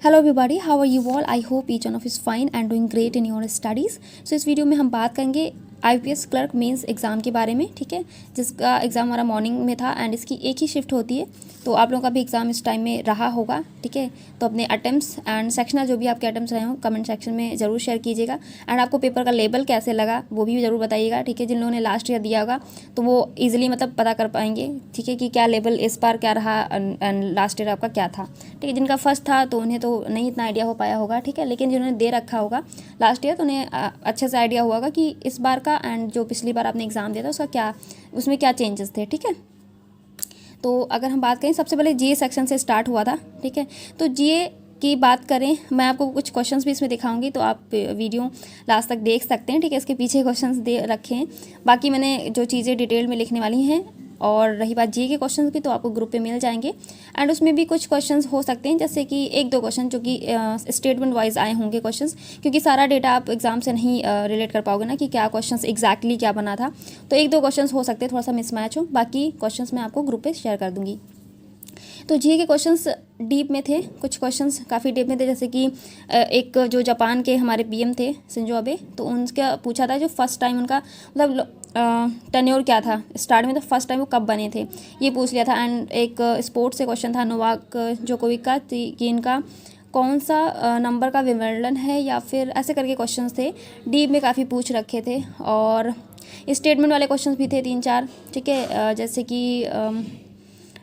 Hello everybody, how are you all? I hope each one of is fine and doing great in your studies. So इस वीडियो में हम बात करेंगे IPS clerk mains exam के बारे में, ठीक है, जिसका एग्ज़ाम हमारा मॉर्निंग में था एंड इसकी एक ही शिफ्ट होती है। तो आप लोगों का भी एग्ज़ाम इस टाइम में रहा होगा, ठीक है। तो अपने अटेम्प्ट्स एंड सेक्शनल जो भी आपके अटेम्प्ट्स रहे हों कमेंट सेक्शन में ज़रूर शेयर कीजिएगा। एंड आपको पेपर का लेबल कैसे लगा वो भी ज़रूर बताइएगा, ठीक है। जिन लोगों ने लास्ट ईयर दिया होगा तो वो ईजिली मतलब पता कर पाएंगे, ठीक है, कि क्या लेवल इस बार क्या रहा एंड लास्ट ईयर आपका क्या था, ठीक है। जिनका फर्स्ट था तो उन्हें तो नहीं इतना आइडिया हो पाया होगा, ठीक है, लेकिन जिन्होंने दे रखा होगा लास्ट ईयर तो उन्हें अच्छे से आइडिया हुआ होगा कि इस बार का एंड जो पिछली बार आपने एग्ज़ाम दिया था उसका क्या, उसमें क्या चेंजेस थे, ठीक है। तो अगर हम बात करें, सबसे पहले जीए सेक्शन से स्टार्ट हुआ था, ठीक है। तो जीए की बात करें, मैं आपको कुछ क्वेश्चंस भी इसमें दिखाऊंगी तो आप वीडियो लास्ट तक देख सकते हैं, ठीक है। इसके पीछे क्वेश्चंस दे रखे हैं, बाकी मैंने जो चीज़ें डिटेल में लिखने वाली हैं। और रही बात जीए के क्वेश्चंस की तो आपको ग्रुप पे मिल जाएंगे एंड उसमें भी कुछ क्वेश्चंस हो सकते हैं, जैसे कि एक दो क्वेश्चन जो कि स्टेटमेंट वाइज आए होंगे क्वेश्चंस, क्योंकि सारा डेटा आप एग्जाम से नहीं रिलेट कर पाओगे ना कि क्या क्वेश्चंस एग्जैक्टली क्या बना था। तो एक दो क्वेश्चंस हो सकते हैं थोड़ा सा मिसमैच हो, बाकी क्वेश्चंस मैं आपको ग्रुप पे शेयर कर दूँगी। तो जीए के क्वेश्चंस डीप में थे, कुछ क्वेश्चंस काफ़ी डीप में थे, जैसे कि एक जो जापान के हमारे पीएम थे शिंजो अबे, तो उनका पूछा था जो फर्स्ट टाइम उनका मतलब टेन्योर क्या था स्टार्ट में, तो फर्स्ट टाइम वो कब बने थे ये पूछ लिया था। एंड एक स्पोर्ट्स से क्वेश्चन था नोवाक जोकोविक का कि इनका कौन सा नंबर का विंबलडन है या फिर ऐसे करके क्वेश्चंस थे, डीप में काफ़ी पूछ रखे थे। और स्टेटमेंट वाले क्वेश्चंस भी थे 3-4, ठीक है, जैसे कि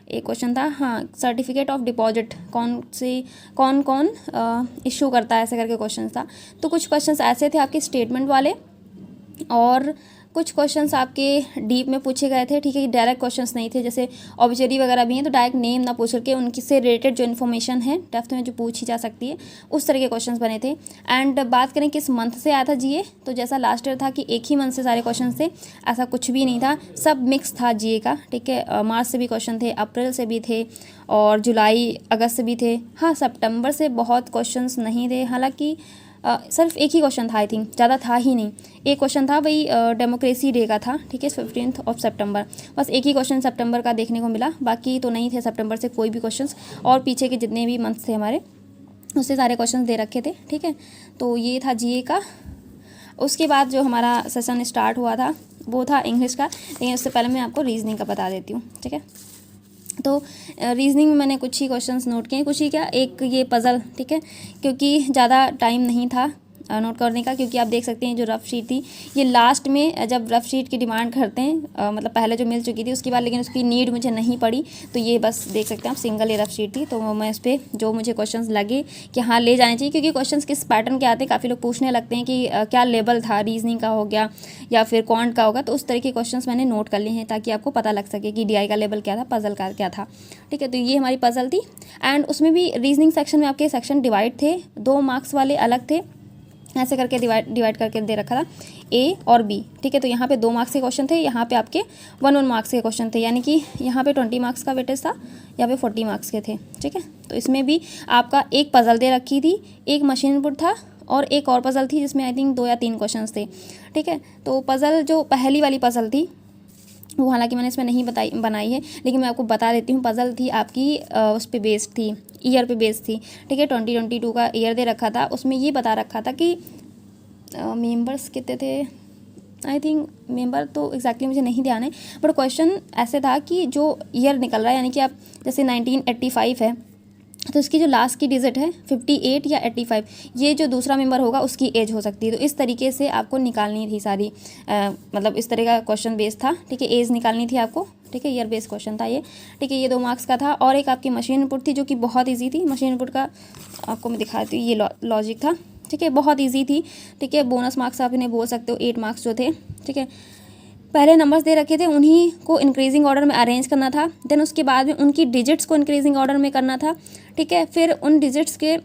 एक क्वेश्चन था, हाँ, सर्टिफिकेट ऑफ डिपॉजिट कौन कौन इशू करता है, ऐसे करके क्वेश्चन था। तो कुछ क्वेश्चंस ऐसे थे आपके स्टेटमेंट वाले और कुछ क्वेश्चंस आपके डीप में पूछे गए थे, ठीक है। डायरेक्ट क्वेश्चंस नहीं थे, जैसे ऑब्जेक्टिव वगैरह भी हैं तो डायरेक्ट नेम ना पूछ करके उनकी से रिलेटेड जो इन्फॉर्मेशन है डेप्थ में जो पूछी जा सकती है उस तरह के क्वेश्चंस बने थे। एंड बात करें किस मंथ से आया था जीए, तो जैसा लास्ट ईयर था कि एक ही मंथ से सारे क्वेश्चन थे, ऐसा कुछ भी नहीं था, सब मिक्स था जीए का, ठीक है। मार्च से भी क्वेश्चन थे, अप्रैल से भी थे और जुलाई अगस्त से भी थे। हाँ, सितंबर से बहुत क्वेश्चन नहीं थे, हालाँकि सिर्फ एक ही क्वेश्चन था, आई थिंक ज़्यादा था ही नहीं, एक क्वेश्चन था वही डेमोक्रेसी डे का था, ठीक है, 15 सितंबर। बस एक ही क्वेश्चन सितंबर का देखने को मिला, बाकी तो नहीं थे सितंबर से कोई भी क्वेश्चंस। और पीछे के जितने भी मंथ थे हमारे उससे सारे क्वेश्चंस दे रखे थे, ठीक है। तो ये था जीए का। उसके बाद जो हमारा सेशन स्टार्ट हुआ था वो था इंग्लिश का, लेकिन उससे पहले मैं आपको रीजनिंग का बता देती हूँ, ठीक है। तो रीजनिंग में मैंने कुछ ही क्वेश्चंस नोट किए, कुछ ही क्या, एक ये पज़ल, ठीक है, क्योंकि ज़्यादा टाइम नहीं था नोट करने का, क्योंकि आप देख सकते हैं जो रफ शीट थी ये लास्ट में जब रफ शीट की डिमांड करते हैं, मतलब पहले जो मिल चुकी थी उसके बाद, लेकिन उसकी नीड मुझे नहीं पड़ी, तो ये बस देख सकते हैं आप सिंगल ये रफ शीट थी। तो मैं इस पर जो मुझे क्वेश्चंस लगे कि हाँ ले जाने चाहिए, क्योंकि क्वेश्चंस किस पैटर्न के आते हैं, काफ़ी लोग पूछने लगते हैं कि क्या लेवल था, रीजनिंग का हो गया या फिर क्वांट का होगा, तो उस तरह के क्वेश्चंस मैंने नोट कर लिए हैं ताकि आपको पता लग सके कि डीआई का लेवल क्या था, पज़ल का क्या था, ठीक है। तो ये हमारी पज़ल थी एंड उसमें भी रीजनिंग सेक्शन में आपके सेक्शन डिवाइड थे, 2 मार्क्स वाले अलग थे, ऐसे करके डिवाइड करके दे रखा था ए और बी, ठीक है। तो यहाँ पे 2 मार्क्स के क्वेश्चन थे, यहाँ पे आपके 1 मार्क्स के क्वेश्चन थे, यानी कि यहाँ पे 20 मार्क्स का वेटेज था, यहाँ पे 40 मार्क्स के थे, ठीक है। तो इसमें भी आपका एक पज़ल दे रखी थी, एक मशीन इनपुट था और एक और पज़ल थी जिसमें आई थिंक 2 या 3 क्वेश्चन थे, ठीक है। तो पज़ल जो पहली वाली पज़ल थी वो हालांकि मैंने इसमें नहीं बनाई है, लेकिन मैं आपको बता देती हूँ। पज़ल थी आपकी उस पर बेस्ड थी, ईयर पे बेस्ड थी, ठीक है। 2022 का ईयर दे रखा था, उसमें ये बता रखा था कि मेंबर्स कितने थे, आई थिंक मेंबर तो एग्जैक्टली मुझे नहीं ध्यान है, बट क्वेश्चन ऐसे था कि जो ईयर निकल रहा है, यानी कि आप जैसे 1985 है तो इसकी जो लास्ट की डिजिट है 58 या 85, ये जो दूसरा मेंबर होगा उसकी एज हो सकती है। तो इस तरीके से आपको निकालनी थी सारी, मतलब इस तरह का क्वेश्चन बेस था, ठीक है। एज निकालनी थी आपको, ठीक है, ईयर बेस्ड क्वेश्चन था ये, ठीक है। ये 2 मार्क्स का था और एक आपकी मशीन इनपुट थी जो कि बहुत ईजी थी। मशीन इनपुट का आपको मैं दिखाती हूँ, ये लॉजिक था, ठीक है, बहुत ईजी थी, ठीक है। बोनस मार्क्स आप इन्हें बोल सकते हो, 8 मार्क्स जो थे, ठीक है। पहले नंबर्स दे रखे थे, उन्हीं को इंक्रीजिंग ऑर्डर में अरेंज करना था, देन उसके बाद में उनकी डिजिट्स को इंक्रीजिंग ऑर्डर में करना था, ठीक है। फिर उन डिजिट्स के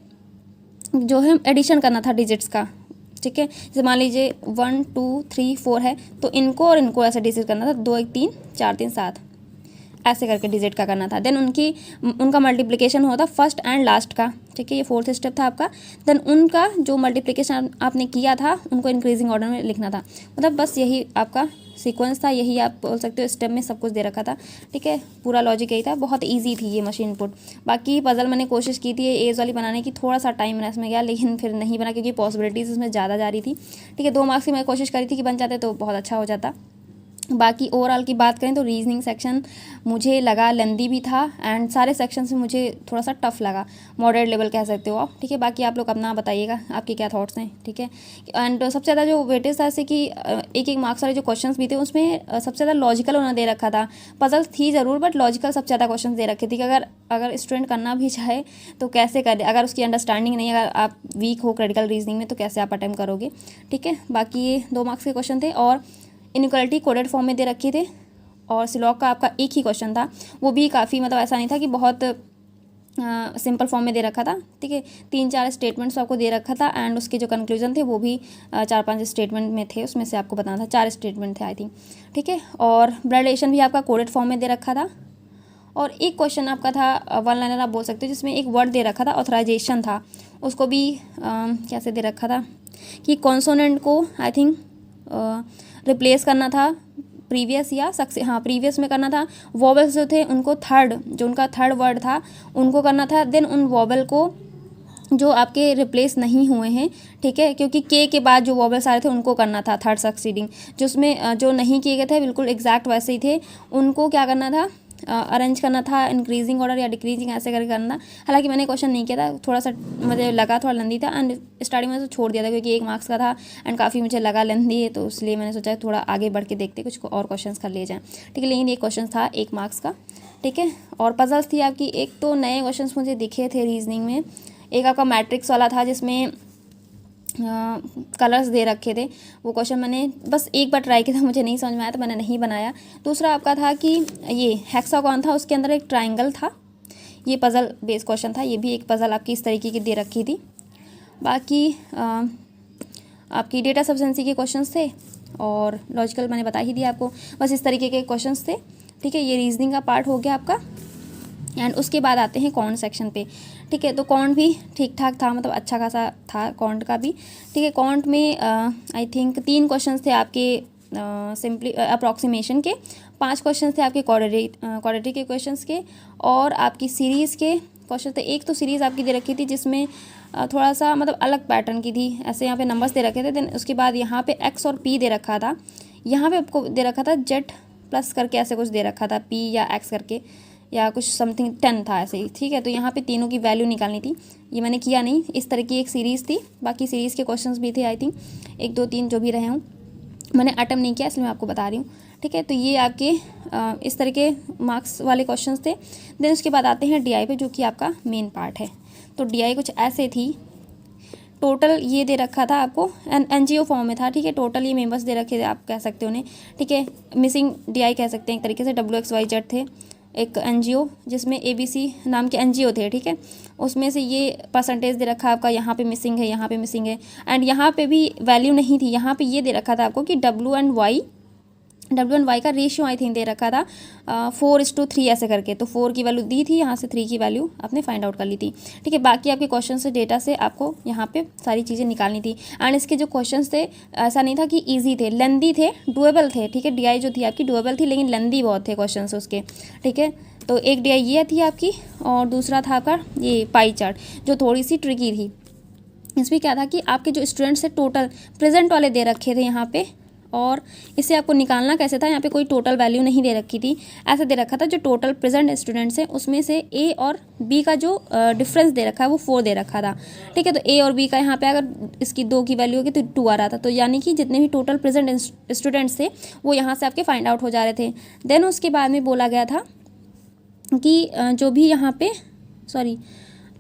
जो है एडिशन करना था डिजिट्स का, ठीक है। जैसे मान लीजिए 1 2 3 4 है तो इनको और इनको ऐसे डिजिट करना था, 2 1 3 4 3 7 ऐसे करके डिजिट का करना था। देन उनका मल्टीप्लिकेशन होता फर्स्ट एंड लास्ट का, ठीक है, ये फोर्थ स्टेप था आपका। देन उनका जो मल्टीप्लिकेशन आपने किया था उनको इंक्रीजिंग ऑर्डर में लिखना था। मतलब बस यही आपका सीक्वेंस था, यही आप बोल सकते हो स्टेप में सब कुछ दे रखा था। ठीक है, पूरा लॉजिक यही था, बहुत ईजी थी ये मशीन इनपुट। बाकी पजल मैंने कोशिश की थी एज वाली बनाने की, थोड़ा सा टाइम मेरा इसमें गया, लेकिन फिर नहीं बना क्योंकि पॉसिबिलिटीज़ इसमें ज़्यादा जा रही थी। ठीक है, 2 मार्क्स की मैं कोशिश करी थी कि बन जाते तो बहुत अच्छा हो जाता। बाकी ओवरऑल की बात करें तो रीजनिंग सेक्शन मुझे लगा लेंदी भी था एंड सारे सेक्शन से मुझे थोड़ा सा टफ लगा, मॉडरेट लेवल कह सकते हो आप। ठीक है, बाकी आप लोग अपना बताइएगा आपके क्या थॉट्स हैं। ठीक है, एंड सबसे ज़्यादा जो वेटेज था ऐसे कि एक एक मार्क्स वाले जो क्वेश्चंस भी थे उसमें सबसे ज़्यादा लॉजिकल उन्होंने दे रखा था। पजल्स थी ज़रूर बट लॉजिकल सबसे ज़्यादा क्वेश्चन दे रखे थे कि अगर स्टूडेंट करना भी चाहे तो कैसे करे, अगर उसकी अंडरस्टैंडिंग नहीं, अगर आप वीक हो क्रिटिकल रीजनिंग में तो कैसे आप अटेम्प्ट करोगे। ठीक है, बाकी ये 2 मार्क्स के क्वेश्चन थे और इनइक्वालिटी कोडेड फॉर्म में दे रखे थे और सिलॉग का आपका एक ही क्वेश्चन था, वो भी काफ़ी मतलब ऐसा नहीं था कि बहुत सिंपल फॉर्म में दे रखा था। ठीक है, 3-4 स्टेटमेंट्स आपको दे रखा था एंड उसके जो कंक्लूजन थे वो भी 4-5 स्टेटमेंट में थे, उसमें से आपको बताना था 4 स्टेटमेंट थे आई थिंक। ठीक है, और ब्लड रिलेशन भी आपका कोडेड फॉर्म में दे रखा था और एक क्वेश्चन आपका था 1 लाइनर आप बोल सकते हो, जिसमें एक वर्ड दे रखा था ऑथराइजेशन था, उसको भी कैसे दे रखा था कि कॉन्सोनेंट को आई थिंक रिप्लेस करना था प्रीवियस या प्रीवियस में करना था। वॉवल्स जो थे उनको उनका थर्ड वर्ड था उनको करना था। देन उन वॉवल को जो आपके रिप्लेस नहीं हुए हैं, ठीक है, क्योंकि के बाद जो वॉवल्स आ रहे थे उनको करना था थर्ड सक्सीडिंग, जिसमें जो नहीं किए गए थे बिल्कुल एग्जैक्ट वैसे ही थे, उनको क्या करना था, अरेंज करना था इंक्रीजिंग ऑर्डर या डिक्रीजिंग ऐसे करके करना। हालांकि मैंने क्वेश्चन नहीं किया था, थोड़ा सा मुझे लगा थोड़ा लेंदी था एंड स्टार्टिंग में तो छोड़ दिया था क्योंकि 1 मार्क्स का था एंड काफ़ी मुझे लगा लेंदी है, तो इसलिए मैंने सोचा थोड़ा आगे बढ़ के देखते कुछ और क्वेश्चन कर लिए जाएँ। ठीक है, लेकिन ये क्वेश्चन था 1 मार्क्स का। ठीक है, और पजल्स थी आपकी, एक तो नए क्वेश्चन मुझे दिखे थे रीजनिंग में, एक आपका मैट्रिक्स वाला था जिसमें कलर्स दे रखे थे, वो क्वेश्चन मैंने बस एक बार ट्राई किया था, मुझे नहीं समझ में आया तो मैंने नहीं बनाया। दूसरा आपका था कि ये हेक्सागोन था, उसके अंदर एक ट्राइंगल था, ये पज़ल बेस क्वेश्चन था, ये भी एक पज़ल आपकी इस तरीके की दे रखी थी। बाकी आपकी डेटा सफिशिएंसी के क्वेश्चंस थे और लॉजिकल मैंने बता ही दिया आपको, बस इस तरीके के क्वेश्चंस थे। ठीक है, ये रीजनिंग का पार्ट हो गया आपका एंड उसके बाद आते हैं कॉन्ट सेक्शन पे। ठीक है, तो कॉन्ट भी ठीक ठाक था, मतलब अच्छा खासा था कॉन्ट का भी। ठीक है, कॉन्ट में आई थिंक 3 क्वेश्चंस थे आपके सिंपली अप्रॉक्सीमेशन के, 5 क्वेश्चंस थे आपके क्वाड्रेटिक के क्वेश्चंस के और आपकी सीरीज़ के क्वेश्चन थे। एक तो सीरीज़ आपकी दे रखी थी जिसमें थोड़ा सा मतलब अलग पैटर्न की थी, ऐसे यहाँ पे नंबर्स दे रखे थे, देन उसके बाद यहाँ पे एक्स और पी दे रखा था, यहाँ पे आपको दे रखा था जेड प्लस करके ऐसे कुछ दे रखा था, पी या एक्स करके या कुछ समथिंग 10 था ऐसे ही। ठीक है, तो यहाँ पे तीनों की वैल्यू निकालनी थी, ये मैंने किया नहीं, इस तरह की एक सीरीज़ थी। बाकी सीरीज़ के क्वेश्चंस भी थे आई थिंक 1 2 3 जो भी रहे हों, मैंने अटेम्प्ट नहीं किया इसलिए मैं आपको बता रही हूँ। ठीक है, तो ये आपके इस तरह के मार्क्स वाले क्वेश्चंस थे। देन उसके बाद आते हैं डीआई पे, जो कि आपका मेन पार्ट है। तो डीआई कुछ ऐसे थी, टोटल ये दे रखा था आपको एनजीओ फॉर्म में था। ठीक है, टोटल ये मेंबर्स दे रखे थे, आप कह सकते हो उन्हें। ठीक है, मिसिंग डीआई कह सकते हैं एक तरीके से, WXYZ थे एक एनजीओ जिसमें ABC नाम के एनजीओ थे। ठीक है, उसमें से ये परसेंटेज दे रखा है आपका, यहाँ पे मिसिंग है, यहाँ पे मिसिंग है एंड यहाँ पे भी वैल्यू नहीं थी। यहाँ पे ये दे रखा था आपको कि W एंड Y का रेशियो आई थिंक दे रखा था 4:3 ऐसे करके, तो 4 की वैल्यू दी थी, यहाँ से 3 की वैल्यू आपने फाइंड आउट कर ली थी। ठीक है, बाकी आपके क्वेश्चन से डेटा से आपको यहाँ पे सारी चीज़ें निकालनी थी एंड इसके जो क्वेश्चंस थे ऐसा नहीं था कि इजी थे, लेंदी थे, डुएबल थे। ठीक है, डीआई जो थी आपकी डुएबल थी लेकिन लेंदी बहुत थे क्वेश्चन उसके। ठीक है, तो एक डीआई ये थी आपकी और दूसरा था आपका ये पाई चार्ट जो थोड़ी सी ट्रिकी थी। इसमें क्या था कि आपके जो स्टूडेंट्स थे टोटल प्रेजेंट वाले दे रखे थे यहाँ पे, और इससे आपको निकालना कैसे था, यहाँ पे कोई टोटल वैल्यू नहीं दे रखी थी, ऐसे दे रखा था जो टोटल प्रेजेंट स्टूडेंट्स हैं उसमें से ए और बी का जो डिफरेंस दे रखा है वो 4 दे रखा था। ठीक है, तो ए और बी का यहाँ पे अगर इसकी 2 की वैल्यू होगी तो 2 आ रहा था, तो यानी कि जितने भी टोटल प्रेजेंट स्टूडेंट्स थे वो यहाँ से आपके फाइंड आउट हो जा रहे थे। देन उसके बाद में बोला गया था कि जो भी यहाँ पे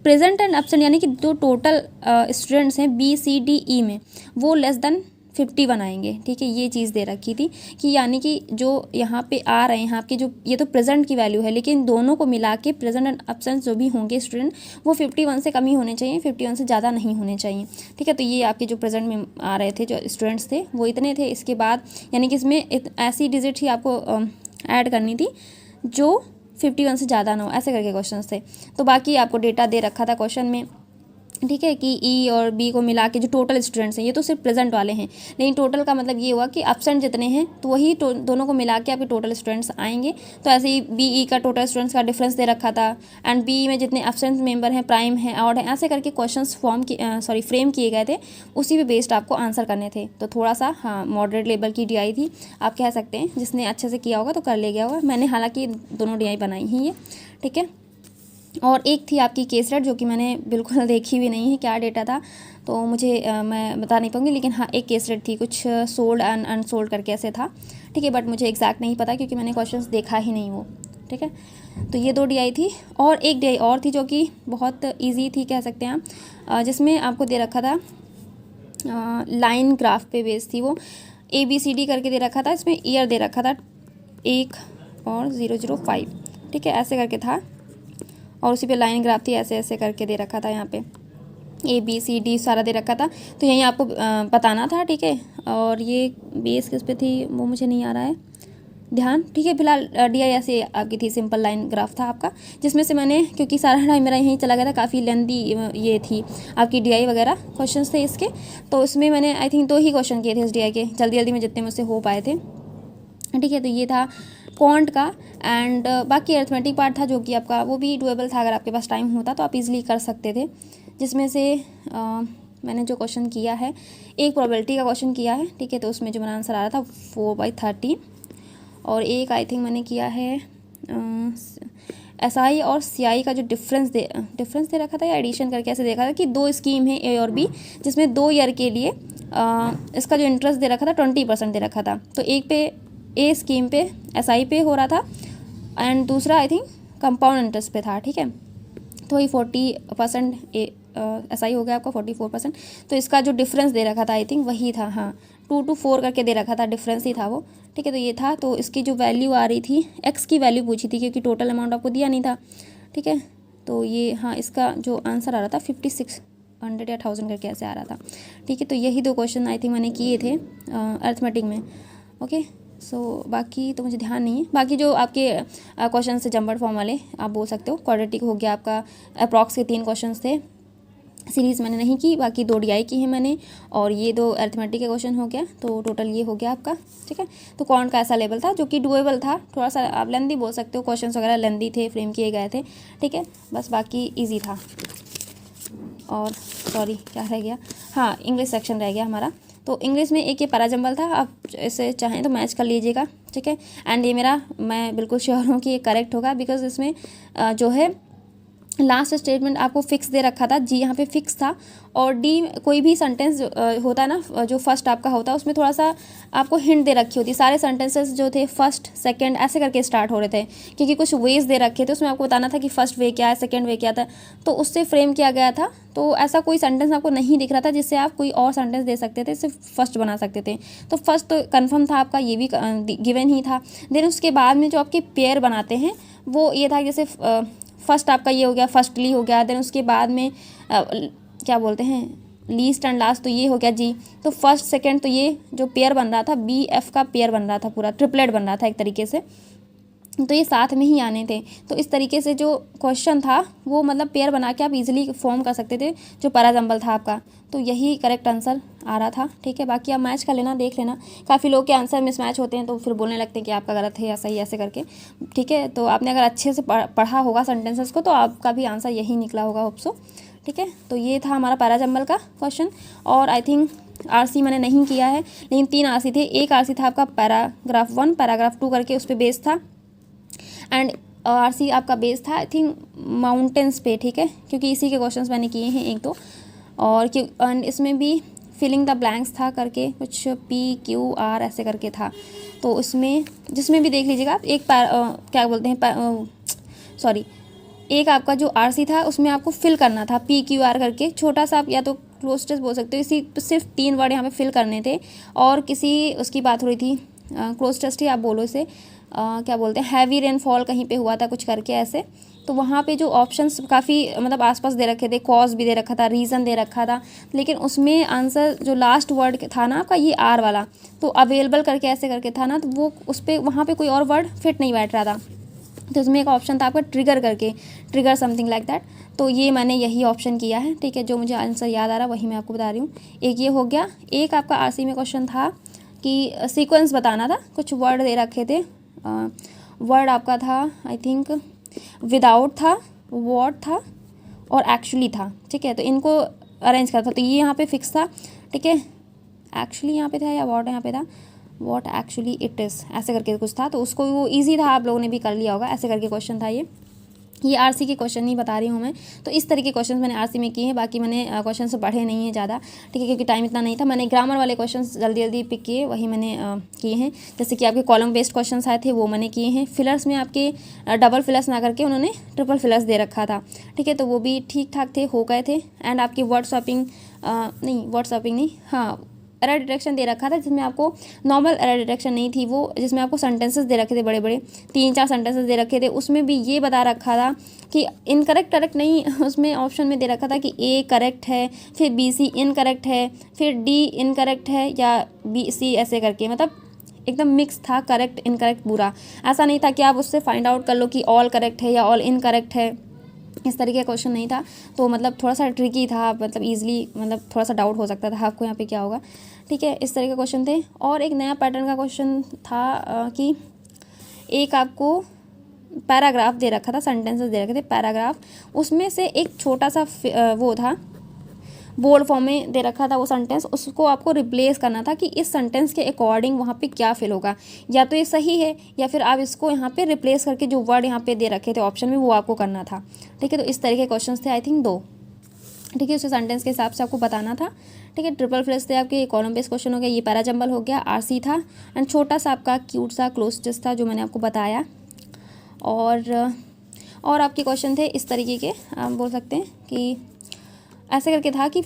प्रेजेंट एंड एब्सेंट यानी कि जो टोटल स्टूडेंट्स हैं BCDE में वो लेस देन 51 आएंगे। ठीक है, ये चीज़ दे रखी थी कि यानी कि जो यहाँ पे आ रहे हैं आपके जो ये तो प्रेजेंट की वैल्यू है, लेकिन दोनों को मिला के प्रेजेंट एंड एब्सेंट जो भी होंगे स्टूडेंट वो 51 से कम ही होने चाहिए, 51 से ज़्यादा नहीं होने चाहिए। ठीक है, तो ये आपके जो प्रेजेंट में आ रहे थे जो स्टूडेंट्स थे वो इतने थे। इसके बाद यानी कि इसमें ऐसी डिजिट ही आपको ऐड करनी थी जो 51 से ज़्यादा ना हो, ऐसे करके क्वेश्चन थे। तो बाकी आपको डेटा दे रखा था क्वेश्चन में ठीक है, कि ई और बी को मिला के जो टोटल स्टूडेंट्स हैं, ये तो सिर्फ प्रेजेंट वाले हैं, लेकिन टोटल का मतलब ये हुआ कि एब्सेंट जितने हैं तो वही दोनों को मिला के आपके टोटल स्टूडेंट्स आएंगे। तो ऐसे ही बी ई का टोटल स्टूडेंट्स का डिफरेंस दे रखा था, एंड बी में जितने एब्सेंट मेंबर हैं, प्राइम हैं, ऑड हैं, ऐसे करके क्वेश्चंस फ्रेम किए गए थे, उसी पे बेस्ड आपको आंसर करने थे। तो थोड़ा सा हाँ मॉडरेट लेवल की DI थी आप कह सकते हैं, जिसने अच्छे से किया होगा तो कर ले गया होगा। मैंने हालाँकि दोनों DI बनाई ही है, ठीक है। और एक थी आपकी केस रेट, जो कि मैंने बिल्कुल देखी भी नहीं है क्या डेटा था, तो मुझे मैं बता नहीं पाऊँगी, लेकिन हाँ एक केस रेट थी, कुछ सोल्ड एंड अनसोल्ड करके ऐसे था, ठीक है। बट मुझे एग्जैक्ट नहीं पता क्योंकि मैंने क्वेश्चंस देखा ही नहीं वो, ठीक है। तो ये 2 DI थी, और एक DI और थी जो कि बहुत ईजी थी कह सकते हैं आप, जिसमें आपको दे रखा था लाइन ग्राफ पे बेस थी, वो ABCD करके दे रखा था, इसमें ईयर दे रखा था 1 और 005, ठीक है, ऐसे करके था, और उसी पे लाइन ग्राफ थी, ऐसे ऐसे करके दे रखा था, यहाँ पे ABCD सारा दे रखा था, तो यहीं आपको बताना था, ठीक है। और ये बेस किस पे थी वो मुझे नहीं आ रहा है ध्यान, ठीक है। फिलहाल DI ऐसे आपकी थी, सिंपल लाइन ग्राफ था आपका, जिसमें से मैंने, क्योंकि सारा टाइम मेरा यहीं चला गया था, काफ़ी लेंदी ये थी आपकी DI वगैरह क्वेश्चंस थे इसके, तो उसमें मैंने आई थिंक 2 ही क्वेश्चन किए थे इस DI के, जल्दी जल्दी में जितने मुझसे हो पाए थे, ठीक है। तो ये था क्वांट का, एंड बाकी अर्थमेटिक पार्ट था जो कि आपका वो भी डुएबल था, अगर आपके पास टाइम होता तो आप इजीली कर सकते थे। जिसमें से मैंने जो क्वेश्चन किया है, एक प्रोबेबिलिटी का क्वेश्चन किया है, ठीक है, तो उसमें जो मेरा आंसर आ रहा था 4/13, और एक आई थिंक मैंने किया है SI और CI का जो डिफरेंस दे रखा था, या एडिशन करके ऐसे देखा था कि 2 स्कीम है A और B, जिसमें 2 ईयर के लिए इसका जो इंटरेस्ट दे रखा था 20% दे रखा था। तो एक पे A स्कीम पे SI पे हो रहा था, एंड दूसरा आई थिंक कंपाउंड इंटरेस्ट पे था, ठीक है। तो वही 40% SI हो गया आपका 44%। तो इसका जो डिफरेंस दे रखा था आई थिंक वही था, हाँ 2 to 4 करके दे रखा था, डिफरेंस ही था वो, ठीक है। तो ये था, तो इसकी जो वैल्यू आ रही थी, X की वैल्यू पूछी थी, क्योंकि टोटल अमाउंट आपको दिया नहीं था, ठीक है। तो ये हाँ इसका जो आंसर आ रहा था 5600 या 1000 करके ऐसे आ रहा था, ठीक है। तो यही 2 क्वेश्चन आई थिंक मैंने किए थे अर्थमेटिक में, ओके। सो बाकी तो मुझे ध्यान नहीं है, बाकी जो आपके क्वेश्चन से जम्बर्ड फॉर्म वाले आप बोल सकते हो। क्वाड्रेटिक हो गया आपका, अप्रॉक्स के 3 क्वेश्चन थे, सीरीज़ मैंने नहीं की, बाकी 2 DI की है मैंने, और ये 2 अर्थमेटिक के क्वेश्चन हो गया, तो टोटल ये हो गया आपका, ठीक है। तो क्वांट का ऐसा लेवल था जो कि डुएबल था, थोड़ा सा आप लेंदी बोल सकते हो, क्वेश्चन वगैरह लेंदी थे, फ्रेम किए गए थे, ठीक है, बस बाकी ईजी था। और सॉरी क्या रह गया, हाँ इंग्लिश सेक्शन रह गया हमारा। तो इंग्लिश में एक ये पैराजंबल था, आप इसे चाहें तो मैच कर लीजिएगा, ठीक है। एंड ये मेरा, मैं बिल्कुल श्योर हूँ कि ये करेक्ट होगा, बिकॉज इसमें जो है लास्ट स्टेटमेंट आपको फिक्स दे रखा था, जी यहाँ पे फिक्स था, और डी कोई भी सेंटेंस होता है ना जो फर्स्ट आपका होता है, उसमें थोड़ा सा आपको हिंट दे रखी होती। सारे सेंटेंसेस जो थे फर्स्ट सेकंड ऐसे करके स्टार्ट हो रहे थे, क्योंकि कुछ वेज दे रखे थे, उसमें आपको बताना था कि फर्स्ट वे क्या है, सेकंड वे क्या था, तो उससे फ्रेम किया गया था। तो ऐसा कोई सेंटेंस आपको नहीं दिख रहा था जिससे आप कोई और सेंटेंस दे सकते थे, सिर्फ फर्स्ट बना सकते थे। तो फर्स्ट तो कन्फर्म था आपका, ये भी गिवन ही था। देन उसके बाद में जो आपके पेयर बनाते हैं वो ये था, जैसे फर्स्ट आपका ये हो गया, फर्स्टली हो गया, देन उसके बाद में क्या बोलते हैं लीस्ट एंड लास्ट, तो ये हो गया जी। तो फर्स्ट सेकंड, तो ये जो पेयर बन रहा था BF का पेयर बन रहा था, पूरा ट्रिपलेट बन रहा था एक तरीके से, तो ये साथ में ही आने थे। तो इस तरीके से जो क्वेश्चन था वो मतलब पेयर बना के आप इजीली फॉर्म कर सकते थे, जो पैराजंबल था आपका। तो यही करेक्ट आंसर आ रहा था, ठीक है। बाकी आप मैच कर लेना, देख लेना, काफ़ी लोग के आंसर मिसमैच होते हैं तो फिर बोलने लगते हैं कि आपका गलत है या सही, ऐसे करके, ठीक है। तो आपने अगर अच्छे से पढ़ा होगा सेंटेंसेस को तो आपका भी आंसर यही निकला होगा, होप सो, ठीक है। तो ये था हमारा पैराजंबल का क्वेश्चन। और आई थिंक RC मैंने नहीं किया है, लेकिन 3 RC थे। एक RC था आपका पैराग्राफ 1, पैराग्राफ 2 करके, उस पर बेस था, एंड RC आपका बेस था आई थिंक माउंटेन्स पे, ठीक है, क्योंकि इसी के क्वेश्चंस मैंने किए हैं 1-2। और एंड इसमें भी फिलिंग द ब्लैंक्स था करके, कुछ PQR ऐसे करके था। तो उसमें जिसमें भी देख लीजिएगा आप, एक क्या बोलते हैं सॉरी, एक आपका जो RC था उसमें आपको फिल करना था PQR करके, छोटा सा आप या तो क्लोज टेस्ट बोल सकते हो, इसी सिर्फ 3 वर्ड यहाँ पे फिल करने थे। और किसी उसकी बात हो रही थी, क्लोज टेस्ट ही आप बोलो इसे, क्या बोलते हैं, हैवी रेनफॉल कहीं पे हुआ था कुछ करके ऐसे। तो वहाँ पे जो ऑप्शंस काफ़ी मतलब आसपास दे रखे थे, कॉज भी दे रखा था, रीज़न दे रखा था, लेकिन उसमें आंसर जो लास्ट वर्ड था ना आपका, ये R वाला, तो अवेलेबल करके ऐसे करके था ना, तो वो उस पर वहाँ पे कोई और वर्ड फिट नहीं बैठ रहा था। तो इसमें एक ऑप्शन था आपका ट्रिगर करके, ट्रिगर समथिंग लाइक दैट। तो ये मैंने यही ऑप्शन किया है, ठीक है। जो मुझे आंसर याद आ रहा वही मैं आपको बता रही हूँ। एक ये हो गया। एक आपका आरसी में क्वेश्चन था कि सीक्वेंस बताना था, कुछ वर्ड दे रखे थे। वर्ड आपका था आई थिंक विदाउट था, वॉट था और एक्चुअली था, ठीक है। तो इनको अरेंज करा था, तो ये यहाँ पे फिक्स था, ठीक है। एक्चुअली यहाँ पे था या वॉट यहाँ पे था, वॉट एक्चुअली इट इज़, ऐसे करके कुछ था। तो उसको वो ईजी था, आप लोगों ने भी कर लिया होगा, ऐसे करके क्वेश्चन था ये आरसी के क्वेश्चन नहीं बता रही हूँ मैं। तो इस तरह के क्वेश्चन मैंने आरसी में किए हैं, बाकी मैंने क्वेश्चन से पढ़े नहीं है ज़्यादा, ठीक है, क्योंकि टाइम इतना नहीं था। मैंने ग्रामर वाले क्वेश्चन जल्दी जल्दी पिक किए, वही मैंने किए हैं। जैसे कि आपके कॉलम बेस्ड क्वेश्चन आए थे, वो मैंने किए हैं। फिलर्स में आपके डबल फिलर्स ना करके उन्होंने ट्रिपल फिलर्स दे रखा था, ठीक है। तो वो भी ठीक ठाक थे, हो गए थे। एंड आपकी वर्ड स्वैपिंग नहीं, हाँ, एरर डिटेक्शन दे रखा था, जिसमें आपको नॉर्मल एरर डिटेक्शन नहीं थी वो, जिसमें आपको सेंटेंसेस दे रखे थे बड़े बड़े, 3-4 सेंटेंसेस दे रखे थे। उसमें भी ये बता रखा था कि इनकरेक्ट करेक्ट नहीं, उसमें ऑप्शन में दे रखा था कि ए करेक्ट है, फिर बी सी इनकरेक्ट है, फिर डी इनकरेक्ट है या बी सी, ऐसे करके, मतलब एकदम मिक्स था, करेक्ट इनकरेक्ट पूरा। ऐसा नहीं था कि आप उससे फाइंड आउट कर लो कि ऑल करेक्ट है या ऑल इनकरेक्ट है, इस तरीके का क्वेश्चन नहीं था। तो मतलब थोड़ा सा ट्रिकी था, मतलब ईजिली, मतलब थोड़ा सा डाउट हो सकता था आपको यहाँ पे क्या होगा, ठीक है। इस तरह के क्वेश्चन थे। और एक नया पैटर्न का क्वेश्चन था कि एक आपको पैराग्राफ दे रखा था, सेंटेंसेस दे रखे थे पैराग्राफ, उसमें से एक छोटा सा वो था, बोल्ड फॉर्म में दे रखा था वो सेंटेंस, उसको आपको रिप्लेस करना था कि इस सेंटेंस के अकॉर्डिंग वहाँ पे क्या फिल होगा, या तो ये सही है या फिर आप इसको यहाँ पे रिप्लेस करके जो वर्ड यहाँ पे दे रखे थे ऑप्शन में वो आपको करना था, ठीक है। तो इस तरह के क्वेश्चंस थे आई थिंक 2, ठीक है। उस सेंटेंस के हिसाब से आपको बताना था, ठीक है। ट्रिपल फ्लश थे आपके, कॉलम बेस्ड क्वेश्चन हो गया, ये पैरा जंबल हो गया, आरसी था, एंड छोटा सा आपका क्यूट सा क्लोज था जो मैंने आपको बताया। और आपके क्वेश्चन थे इस तरीके के, आप बोल सकते हैं कि ऐसे करके था कि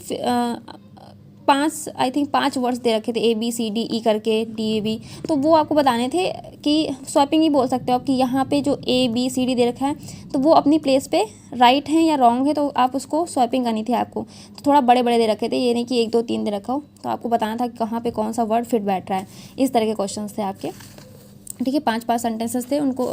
5 वर्ड्स दे रखे थे, ABCDE करके, DAB। तो वो आपको बताने थे कि स्वैपिंग ही बोल सकते हो आप, कि यहाँ पे जो ABCD दे रखा है तो वो अपनी प्लेस पे राइट है या रॉन्ग है, तो आप उसको स्वैपिंग करनी थी आपको। तो थोड़ा बड़े बड़े दे रखे थे, ये नहीं कि 1 2 3 दे रखा हो। तो आपको बताना था कि कहाँ पे कौन सा वर्ड फिट बैठ रहा है। इस तरह के क्वेश्चन थे आपके, ठीक है। 5 सेंटेंसेस थे, उनको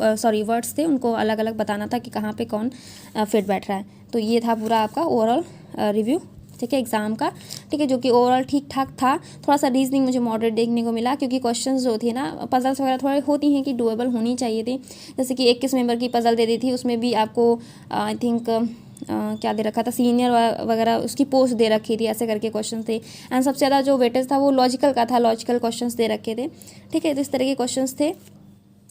वर्ड्स थे, उनको अलग अलग बताना था कि कहाँ पे कौन फिट बैठ रहा है। तो ये था पूरा आपका ओवरऑल रिव्यू, ठीक है, एग्ज़ाम का, ठीक है, जो कि ओवरऑल ठीक ठाक था। थोड़ा सा रीजनिंग मुझे मॉडरेट देखने को मिला, क्योंकि क्वेश्चंस जो थे ना, पजल्स वगैरह थोड़ी होती हैं कि डुएबल होनी चाहिए थी। जैसे कि 21 मेंबर की पजल दे दी थी, उसमें भी आपको आई थिंक क्या दे रखा था, सीनियर वगैरह उसकी पोस्ट दे रखी थी, ऐसे करके क्वेश्चन थे। एंड सबसे ज़्यादा जो वेटेज था वो लॉजिकल का था, लॉजिकल क्वेश्चंस दे रखे थे, ठीक है। तो इस तरह के क्वेश्चंस थे।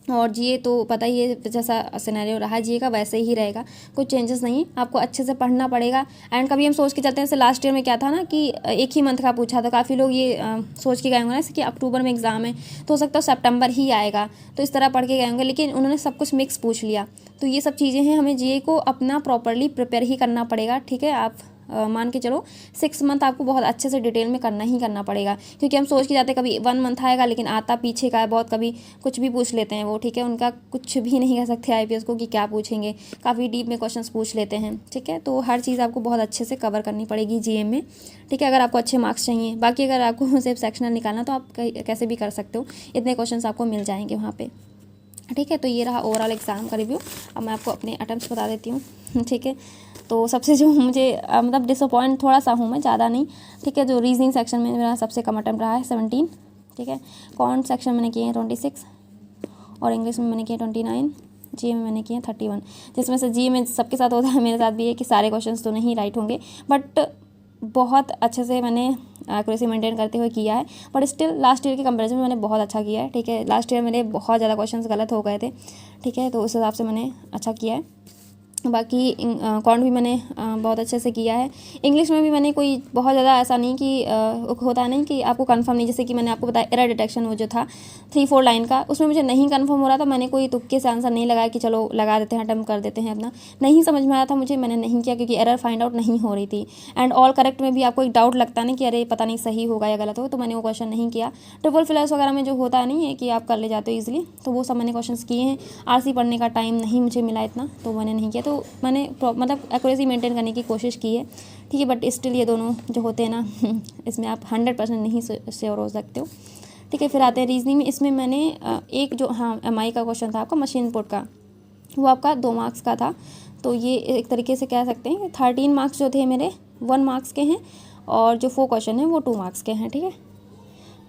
और जीए तो पता ही है, जैसा सिनेरियो रहा जीए का वैसे ही रहेगा, कुछ चेंजेस नहीं। आपको अच्छे से पढ़ना पड़ेगा। एंड कभी हम सोच के चलते हैं, जैसे लास्ट ईयर में क्या था ना कि एक ही मंथ का पूछा था, काफ़ी लोग ये सोच के गए होंगे ना कि अक्टूबर में एग्ज़ाम है तो हो सकता है सितंबर ही आएगा, तो इस तरह पढ़ के गए होंगे, लेकिन उन्होंने सब कुछ मिक्स पूछ लिया। तो ये सब चीज़ें हैं, हमें जीए को अपना प्रॉपरली प्रिपेयर ही करना पड़ेगा, ठीक है। आप मान के चलो 6 मंथ आपको बहुत अच्छे से डिटेल में करना ही करना पड़ेगा, क्योंकि हम सोच के जाते हैं कभी 1 मंथ आएगा, लेकिन आता पीछे का है बहुत, कभी कुछ भी पूछ लेते हैं वो, ठीक है। उनका कुछ भी नहीं कह सकते IPS को कि क्या पूछेंगे, काफ़ी डीप में क्वेश्चंस पूछ लेते हैं, ठीक है। तो हर चीज़ आपको बहुत अच्छे से कवर करनी पड़ेगी GM में, ठीक है, अगर आपको अच्छे मार्क्स चाहिए। बाकी अगर आपको सिर्फ सेक्शनल निकालना तो आप कैसे भी कर सकते हो, इतने क्वेश्चन आपको मिल जाएंगे वहाँ पर, ठीक है। तो ये रहा ओवरऑल एग्ज़ाम का रिव्यू। अब मैं आपको अपने अटेम्प्ट्स बता देती हूँ, ठीक है। तो सबसे जो मुझे मतलब डिसअपॉइंट थोड़ा सा हूँ मैं, ज़्यादा नहीं, ठीक है। जो रीजनिंग सेक्शन में मेरा सबसे कम अटेम्प्ट रहा है 17, ठीक है। कॉन्ट सेक्शन मैंने किए हैं 26 और इंग्लिश में मैंने किए 29, जी में मैंने किए 31। जिसमें से जी में सबके साथ होता है, मेरे साथ भी है कि सारे क्वेश्चंस तो नहीं राइट होंगे, बट बहुत अच्छे से मैंने एक्यूरेसी मेंटेन करते हुए किया है। बट स्टिल लास्ट ईयर के कंपैरिजन में मैंने बहुत अच्छा किया है, ठीक है। लास्ट ईयर मेरे बहुत ज़्यादा क्वेश्चंस गलत हो गए थे, ठीक है, तो उस हिसाब से मैंने अच्छा किया है। बाकी कॉन्ट भी मैंने बहुत अच्छे से किया है। इंग्लिश में भी मैंने कोई बहुत ज़्यादा ऐसा नहीं कि होता नहीं कि आपको कंफर्म नहीं, जैसे कि मैंने आपको बताया एरर डिटेक्शन वो जो था 3-4 लाइन का, उसमें मुझे नहीं कंफर्म हो रहा था, मैंने कोई तुक्के से आंसर नहीं लगाया कि चलो लगा देते हैं, अटेम्प्ट कर देते हैं अपना, नहीं समझ में आया था मुझे, मैंने नहीं किया, क्योंकि एरर फाइंड आउट नहीं हो रही थी। एंड ऑल करेक्ट में भी आपको एक डाउट लगता है ना कि अरे पता नहीं सही होगा या गलत होगा, तो मैंने वो क्वेश्चन नहीं किया। ट्रिपल फिलर्स वगैरह में जो होता नहीं है कि आप कर ले जाते हो ईजिली, तो वो सब मैंने क्वेश्चन किए हैं। RC पढ़ने का टाइम नहीं मुझे मिला इतना, तो मैंने नहीं किया। तो मैंने मतलब एक्यूरेसी मेंटेन करने की कोशिश की है, ठीक है। बट स्टिल ये दोनों जो होते हैं ना इसमें आप 100% नहीं श्योर हो सकते हो, ठीक है। फिर आते हैं रीजनिंग में, इसमें मैंने एक जो MI का क्वेश्चन था आपका मशीन इनपुट का, वो आपका 2 मार्क्स का था। तो ये एक तरीके से कह सकते हैं कि 13 मार्क्स जो थे मेरे 1 मार्क्स के हैं, और जो 4 क्वेश्चन हैं वो 2 मार्क्स के हैं, ठीक है।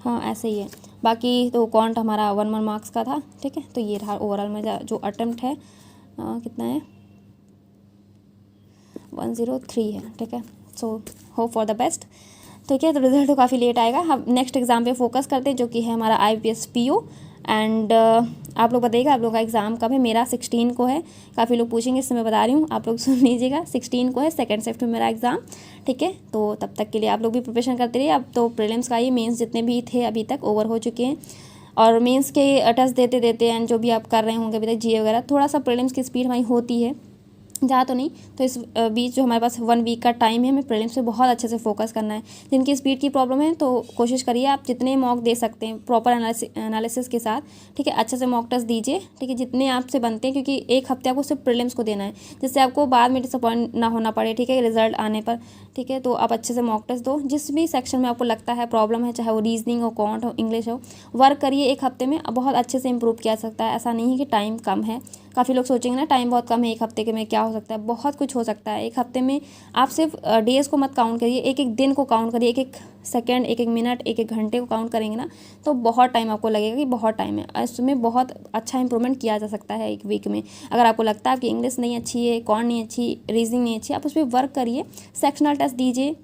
हाँ ऐसे ही है। बाकी तो कॉन्ट हमारा 1 मार्क्स का था, ठीक है। तो ये रहा ओवरऑल मेरा जो अटेम्प्ट है, कितना है, 103 है, ठीक है। So hope for the best, ठीक है। तो रिजल्ट तो काफ़ी लेट आएगा। हम नेक्स्ट एग्ज़ाम पे फोकस करते हैं, जो कि है हमारा IPS PO। एंड आप लोग बताइएगा आप लोगों का एग्ज़ाम कब है। मेरा 16 को है। काफ़ी लोग पूछेंगे, इससे मैं बता रही हूँ, आप लोग सुन लीजिएगा। 16 को है, सेकंड शिफ्ट में मेरा एग्ज़ाम, ठीक है। तो तब तक के लिए आप लोग भी प्रिपरेशन करते रहिए। अब तो प्रीलिम्स का ही, मेंस जितने भी थे अभी तक ओवर हो चुके हैं, और मेंस के टेस्ट देते देते एंड जो भी आप कर रहे होंगे अभी तक GA वगैरह, थोड़ा सा प्रीलिम्स की स्पीड हमारी होती है, ज़्यादा तो नहीं। तो इस बीच जो हमारे पास 1 वीक का टाइम है, हमें प्रीलिम्स पे बहुत अच्छे से फोकस करना है। जिनकी स्पीड की प्रॉब्लम है तो कोशिश करिए आप जितने मॉक दे सकते हैं प्रॉपर एनालिसिस के साथ, ठीक है। अच्छे से मॉक टेस्ट दीजिए, ठीक है, जितने आपसे बनते हैं, क्योंकि एक हफ्ते आपको सिर्फ प्रीलिम्स को देना है, जिससे आपको बाद में डिसअपॉइंट ना होना पड़े, ठीक है, रिजल्ट आने पर, ठीक है। तो आप अच्छे से मॉक टेस्ट दो, जिस भी सेक्शन में आपको लगता है प्रॉब्लम है, चाहे वो रीजनिंग हो, कॉन्ट हो, इंग्लिश हो, वर्क करिए। एक हफ्ते में बहुत अच्छे से इंप्रूव किया जा सकता है। ऐसा नहीं है कि टाइम कम है। काफ़ी लोग सोचेंगे ना टाइम बहुत कम है, एक हफ्ते के में क्या हो सकता है, बहुत कुछ हो सकता है एक हफ्ते में। आप सिर्फ डेज़ को मत काउंट करिए, एक एक दिन को काउंट करिए, एक एक सेकंड, एक एक मिनट, एक एक घंटे को काउंट करेंगे ना, तो बहुत टाइम आपको लगेगा कि बहुत टाइम है। इसमें बहुत अच्छा इंप्रूवमेंट किया जा सकता है एक वीक में। अगर आपको लगता है कि इंग्लिश नहीं अच्छी है, कॉन्ट नहीं अच्छी, रीजनिंग नहीं अच्छी, आप उस पर वर्क करिए, सेक्शनल टेस्ट दीजिए,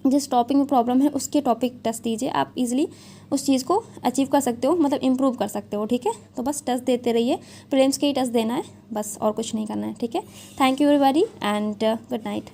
जिस टॉपिक में प्रॉब्लम है उसके टॉपिक टेस्ट दीजिए, आप इजीली उस चीज़ को अचीव कर सकते हो, मतलब इम्प्रूव कर सकते हो, ठीक है। तो बस टेस्ट देते रहिए, प्रीलिम्स के ही टेस्ट देना है बस, और कुछ नहीं करना है, ठीक है। Thank you everybody and good night.